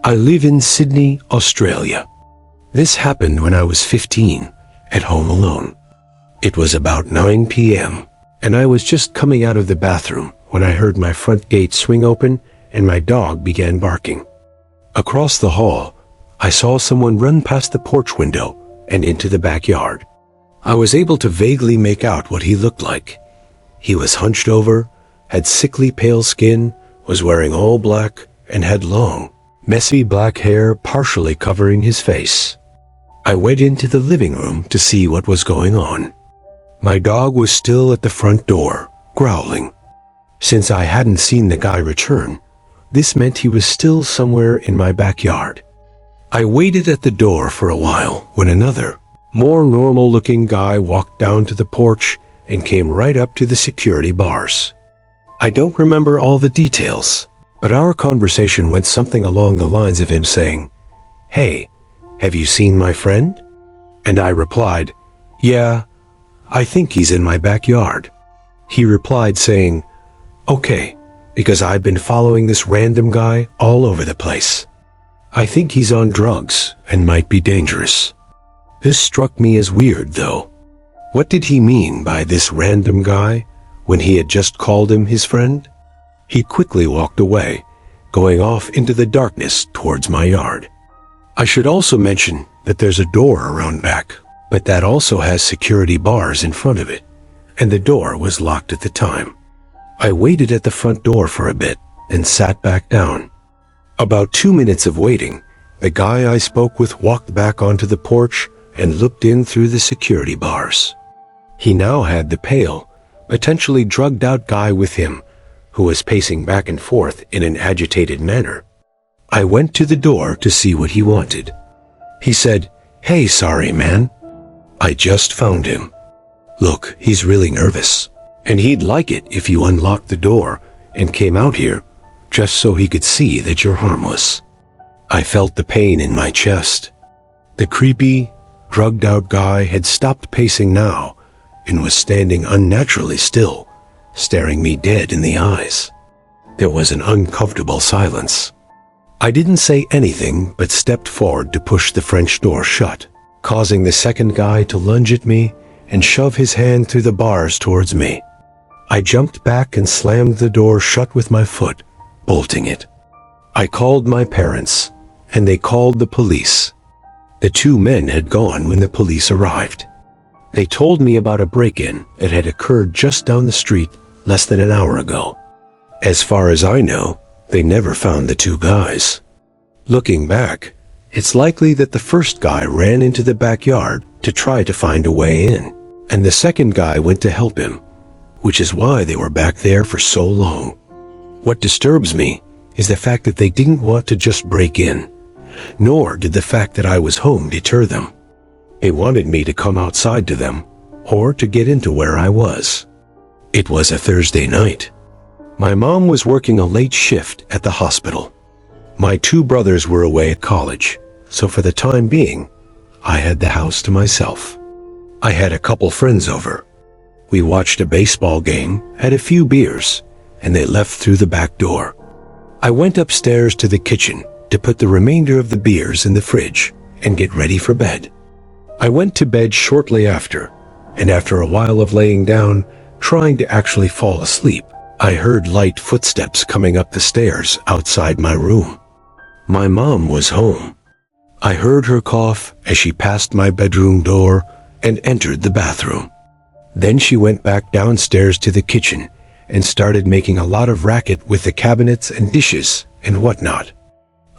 I live in Sydney, Australia. This happened when I was 15, at home alone. It was about 9 p.m., and I was just coming out of the bathroom when I heard my front gate swing open and my dog began barking. Across the hall, I saw someone run past the porch window and into the backyard. I was able to vaguely make out what he looked like. He was hunched over, had sickly pale skin, was wearing all black, and had long, messy black hair partially covering his face. I went into the living room to see what was going on. My dog was still at the front door, growling. Since I hadn't seen the guy return, this meant he was still somewhere in my backyard. I waited at the door for a while when another, more normal-looking guy walked down to the porch and came right up to the security bars. I don't remember all the details, but our conversation went something along the lines of him saying, "Hey, have you seen my friend?" And I replied, "Yeah, I think he's in my backyard." He replied saying, "Okay, because I've been following this random guy all over the place. I think he's on drugs and might be dangerous." This struck me as weird, though. What did he mean by this random guy when he had just called him his friend? He quickly walked away, going off into the darkness towards my yard. I should also mention that there's a door around back, but that also has security bars in front of it, and the door was locked at the time. I waited at the front door for a bit and sat back down. About 2 minutes of waiting, the guy I spoke with walked back onto the porch and looked in through the security bars. He now had the pale, potentially drugged-out guy with him, who was pacing back and forth in an agitated manner. I went to the door to see what he wanted. He said, "Hey, sorry, man. I just found him. Look, he's really nervous, and he'd like it if you unlocked the door and came out here, just so he could see that you're harmless." I felt the pain in my chest. The creepy, drugged-out guy had stopped pacing now and was standing unnaturally still, staring me dead in the eyes. There was an uncomfortable silence. I didn't say anything but stepped forward to push the French door shut, causing the second guy to lunge at me and shove his hand through the bars towards me. I jumped back and slammed the door shut with my foot, bolting it. I called my parents, and they called the police. The 2 men had gone when the police arrived. They told me about a break-in that had occurred just down the street less than an hour ago. As far as I know, they never found the 2 guys. Looking back, it's likely that the first guy ran into the backyard to try to find a way in, and the second guy went to help him, which is why they were back there for so long. What disturbs me is the fact that they didn't want to just break in, nor did the fact that I was home deter them. They wanted me to come outside to them, or to get into where I was. It was a Thursday night. My mom was working a late shift at the hospital. My 2 brothers were away at college, so for the time being, I had the house to myself. I had a couple friends over. We watched a baseball game, had a few beers, and they left through the back door. I went upstairs to the kitchen to put the remainder of the beers in the fridge and get ready for bed. I went to bed shortly after, and after a while of laying down, trying to actually fall asleep, I heard light footsteps coming up the stairs outside my room. My mom was home. I heard her cough as she passed my bedroom door and entered the bathroom. Then she went back downstairs to the kitchen and started making a lot of racket with the cabinets and dishes and whatnot.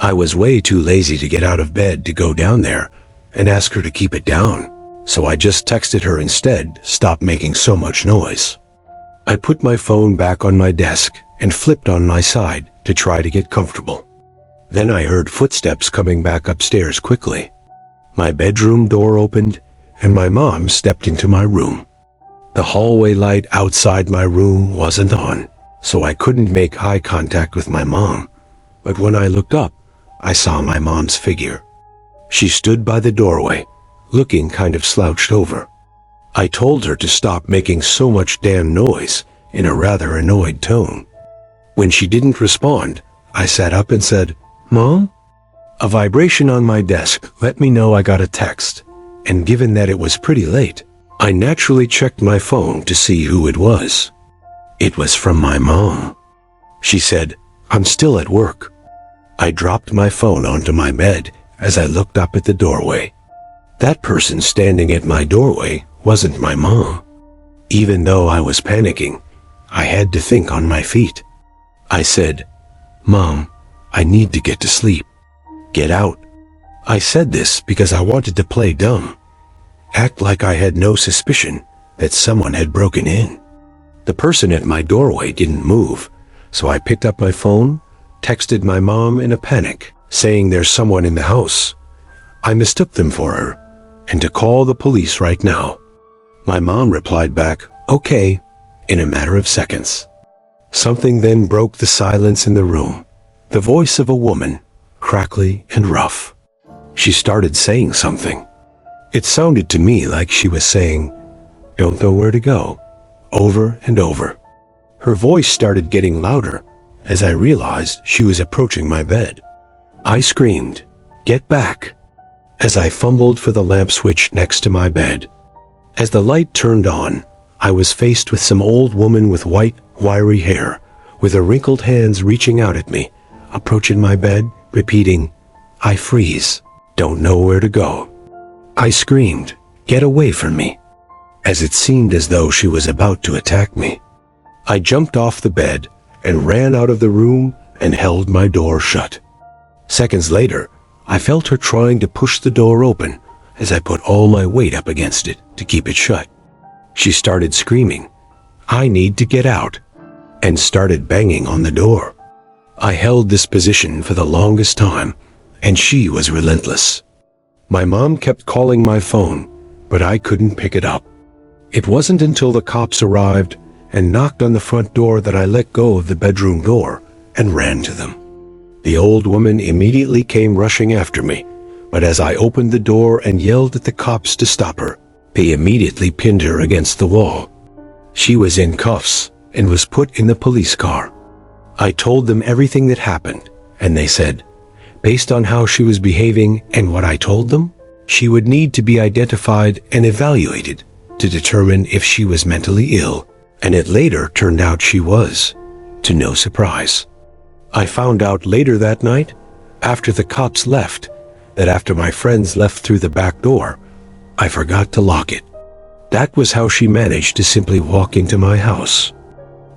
I was way too lazy to get out of bed to go down there and ask her to keep it down, so I just texted her instead, "Stop making so much noise." I put my phone back on my desk and flipped on my side to try to get comfortable. Then I heard footsteps coming back upstairs quickly. My bedroom door opened and my mom stepped into my room. The hallway light outside my room wasn't on, so I couldn't make eye contact with my mom. But when I looked up, I saw my mom's figure. She stood by the doorway, looking kind of slouched over. I told her to stop making so much damn noise in a rather annoyed tone. When she didn't respond, I sat up and said, "Mom?" A vibration on my desk let me know I got a text, and given that it was pretty late, I naturally checked my phone to see who it was. It was from my mom. She said, "I'm still at work." I dropped my phone onto my bed as I looked up at the doorway. That person standing at my doorway wasn't my mom. Even though I was panicking, I had to think on my feet. I said, "Mom, I need to get to sleep. Get out." I said this because I wanted to play dumb, act like I had no suspicion that someone had broken in. The person at my doorway didn't move, so I picked up my phone, texted my mom in a panic, saying there's someone in the house. I mistook them for her, and to call the police right now. My mom replied back, "Okay," in a matter of seconds. Something then broke the silence in the room. The voice of a woman, crackly and rough. She started saying something. It sounded to me like she was saying, "Don't know where to go," over and over. Her voice started getting louder as I realized she was approaching my bed. I screamed, "Get back," as I fumbled for the lamp switch next to my bed. As the light turned on, I was faced with some old woman with white, wiry hair, with her wrinkled hands reaching out at me, approaching my bed, repeating, "I freeze, don't know where to go." I screamed, "Get away from me," as it seemed as though she was about to attack me. I jumped off the bed and ran out of the room and held my door shut. Seconds later, I felt her trying to push the door open as I put all my weight up against it to keep it shut. She started screaming, "I need to get out," and started banging on the door. I held this position for the longest time, and she was relentless. My mom kept calling my phone, but I couldn't pick it up. It wasn't until the cops arrived and knocked on the front door that I let go of the bedroom door and ran to them. The old woman immediately came rushing after me, but as I opened the door and yelled at the cops to stop her, they immediately pinned her against the wall. She was in cuffs and was put in the police car. I told them everything that happened, and they said, based on how she was behaving and what I told them, she would need to be identified and evaluated to determine if she was mentally ill, and it later turned out she was, to no surprise. I found out later that night, after the cops left, that after my friends left through the back door, I forgot to lock it. That was how she managed to simply walk into my house.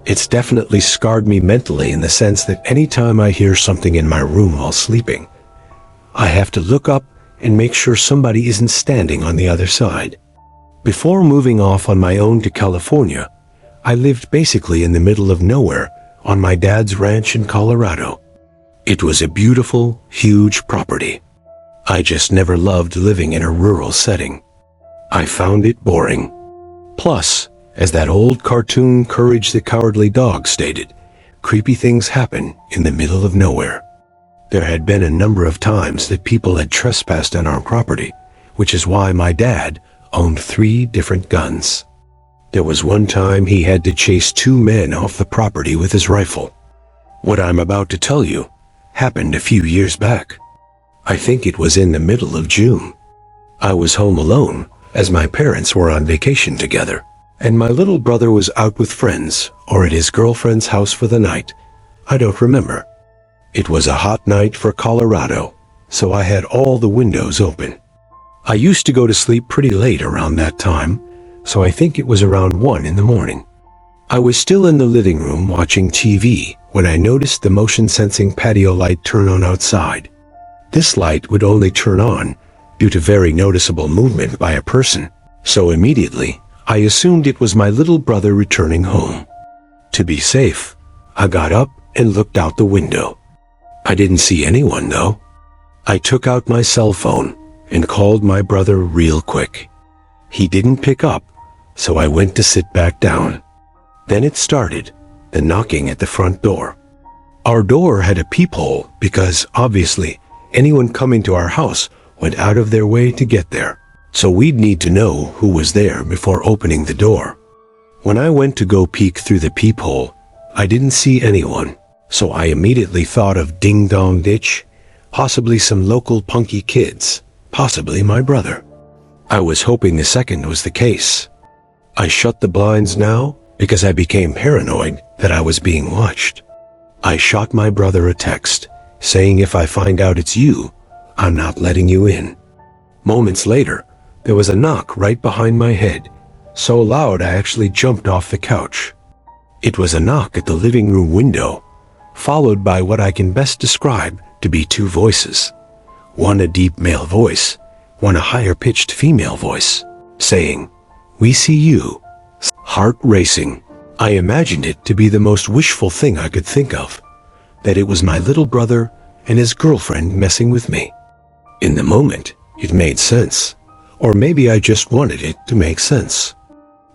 It's definitely scarred me mentally in the sense that anytime I hear something in my room while sleeping, I have to look up and make sure somebody isn't standing on the other side. Before moving off on my own to California, I lived basically in the middle of nowhere on my dad's ranch in Colorado. It was a beautiful, huge property. I just never loved living in a rural setting. I found it boring. Plus, as that old cartoon Courage the Cowardly Dog stated, creepy things happen in the middle of nowhere. There had been a number of times that people had trespassed on our property, which is why my dad owned 3 different guns. There was one time he had to chase 2 men off the property with his rifle. What I'm about to tell you happened a few years back. I think it was in the middle of June. I was home alone as my parents were on vacation together, and my little brother was out with friends or at his girlfriend's house for the night. I don't remember. It was a hot night for Colorado, so I had all the windows open. I used to go to sleep pretty late around that time, so I think it was around 1 in the morning. I was still in the living room watching TV when I noticed the motion-sensing patio light turn on outside. This light would only turn on due to very noticeable movement by a person, so immediately I assumed it was my little brother returning home. To be safe, I got up and looked out the window. I didn't see anyone though. I took out my cell phone and called my brother real quick. He didn't pick up, so I went to sit back down. Then it started, the knocking at the front door. Our door had a peephole because, obviously, anyone coming to our house went out of their way to get there, so we'd need to know who was there before opening the door. When I went to go peek through the peephole, I didn't see anyone, so I immediately thought of ding dong ditch, possibly some local punky kids, possibly my brother. I was hoping the second was the case. I shut the blinds now because I became paranoid that I was being watched. I shot my brother a text saying if I find out it's you, I'm not letting you in. Moments later, there was a knock right behind my head, so loud I actually jumped off the couch. It was a knock at the living room window, followed by what I can best describe to be two voices. One a deep male voice, one a higher-pitched female voice, saying, "We see you." Heart racing. I imagined it to be the most wishful thing I could think of, that it was my little brother and his girlfriend messing with me. In the moment, it made sense. Or maybe I just wanted it to make sense.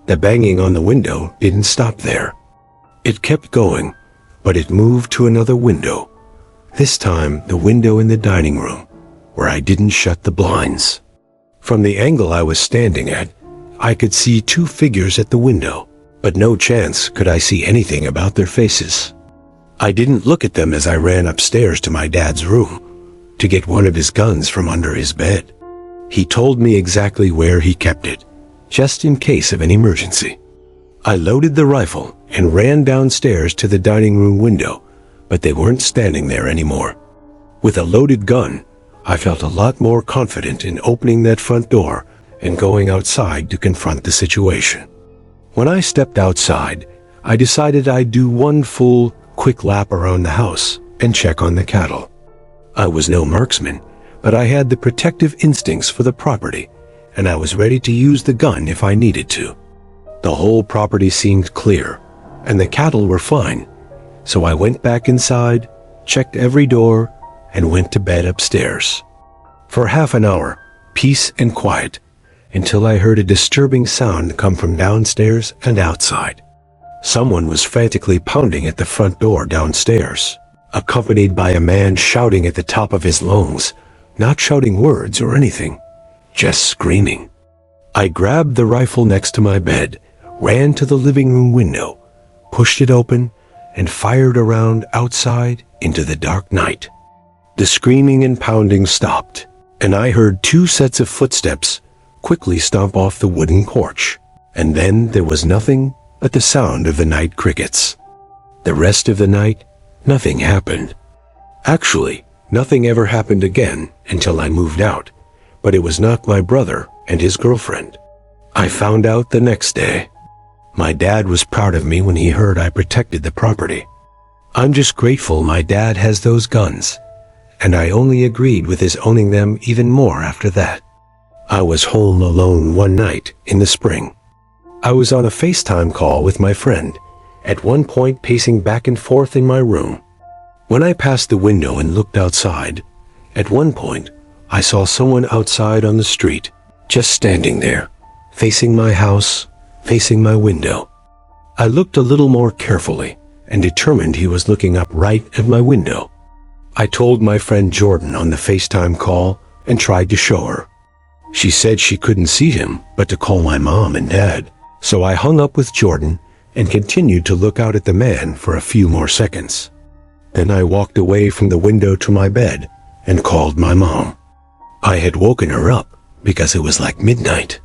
The banging on the window didn't stop there. It kept going, but it moved to another window. This time, the window in the dining room, where I didn't shut the blinds. From the angle I was standing at, I could see two figures at the window, but no chance could I see anything about their faces. I didn't look at them as I ran upstairs to my dad's room to get one of his guns from under his bed. He told me exactly where he kept it, just in case of an emergency. I loaded the rifle and ran downstairs to the dining room window, but they weren't standing there anymore. With a loaded gun, I felt a lot more confident in opening that front door and going outside to confront the situation. When I stepped outside, I decided I'd do one full, quick lap around the house and check on the cattle. I was no marksman, but I had the protective instincts for the property, and I was ready to use the gun if I needed to. The whole property seemed clear, and the cattle were fine, so I went back inside, checked every door, and went to bed upstairs. For half an hour, peace and quiet, until I heard a disturbing sound come from downstairs and outside. Someone was frantically pounding at the front door downstairs, accompanied by a man shouting at the top of his lungs, not shouting words or anything, just screaming. I grabbed the rifle next to my bed, ran to the living room window, pushed it open, and fired around outside into the dark night. The screaming and pounding stopped, and I heard two sets of footsteps quickly stomp off the wooden porch, and then there was nothing but the sound of the night crickets. The rest of the night, nothing happened. Actually, nothing ever happened again until I moved out, but it was not my brother and his girlfriend. I found out the next day. My dad was proud of me when he heard I protected the property. I'm just grateful my dad has those guns, and I only agreed with his owning them even more after that. I was home alone one night in the spring. I was on a FaceTime call with my friend, at one point pacing back and forth in my room. When I passed the window and looked outside, at one point I saw someone outside on the street, just standing there, facing my house, facing my window. I looked a little more carefully and determined he was looking up right at my window. I told my friend Jordan on the FaceTime call and tried to show her. She said she couldn't see him, but to call my mom and dad. So I hung up with Jordan and continued to look out at the man for a few more seconds. Then I walked away from the window to my bed and called my mom. I had woken her up because it was like midnight.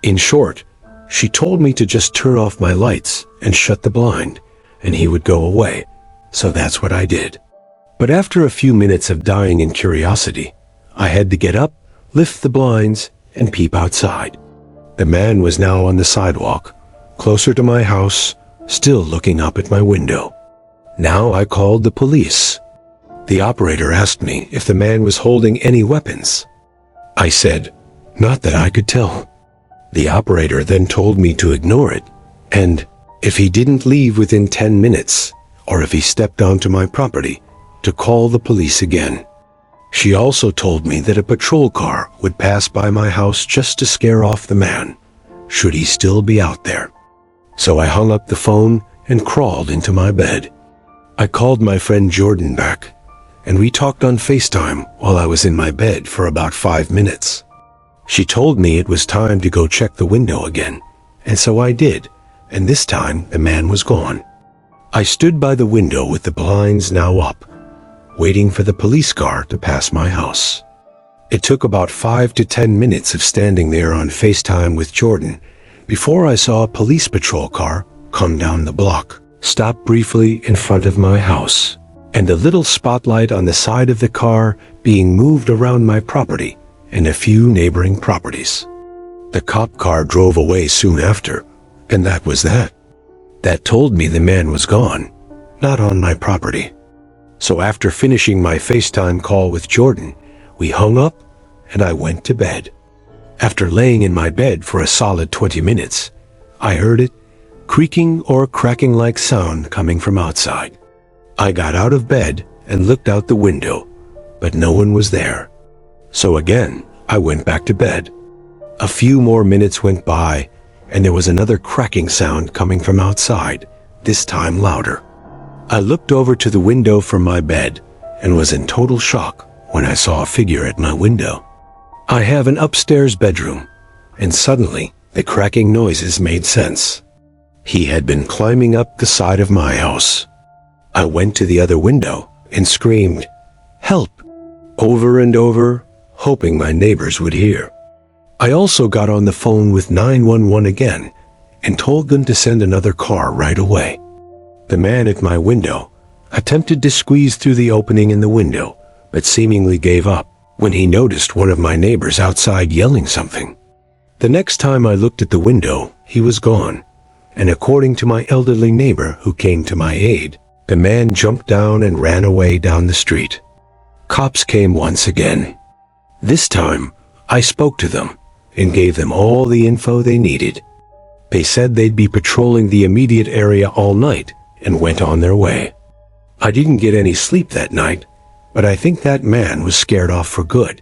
In short, she told me to just turn off my lights and shut the blind, and he would go away. So that's what I did. But after a few minutes of dying in curiosity, I had to get up, lift the blinds, and peep outside. The man was now on the sidewalk, closer to my house, still looking up at my window. Now I called the police. The operator asked me if the man was holding any weapons. I said, "Not that I could tell." The operator then told me to ignore it, and if he didn't leave within 10 minutes, or if he stepped onto my property, to call the police again. She also told me that a patrol car would pass by my house just to scare off the man, should he still be out there. So I hung up the phone and crawled into my bed. I called my friend Jordan back, and we talked on FaceTime while I was in my bed for about 5 minutes. She told me it was time to go check the window again, and so I did, and this time the man was gone. I stood by the window with the blinds now up, waiting for the police car to pass my house. It took about 5 to 10 minutes of standing there on FaceTime with Jordan before I saw a police patrol car come down the block, stop briefly in front of my house, and a little spotlight on the side of the car being moved around my property and a few neighboring properties. The cop car drove away soon after, and that was that. That told me the man was gone, not on my property. So after finishing my FaceTime call with Jordan, we hung up and I went to bed. After laying in my bed for a solid 20 minutes, I heard it creaking or cracking like sound coming from outside. I got out of bed and looked out the window, but no one was there. So again, I went back to bed. A few more minutes went by and there was another cracking sound coming from outside, this time louder. I looked over to the window from my bed and was in total shock when I saw a figure at my window. I have an upstairs bedroom, and suddenly the cracking noises made sense. He had been climbing up the side of my house. I went to the other window and screamed, "Help!" over and over, hoping my neighbors would hear. I also got on the phone with 911 again and told them to send another car right away. The man at my window attempted to squeeze through the opening in the window, but seemingly gave up when he noticed one of my neighbors outside yelling something. The next time I looked at the window, he was gone, and according to my elderly neighbor who came to my aid, the man jumped down and ran away down the street. Cops came once again. This time, I spoke to them and gave them all the info they needed. They said they'd be patrolling the immediate area all night and went on their way. I didn't get any sleep that night, but I think that man was scared off for good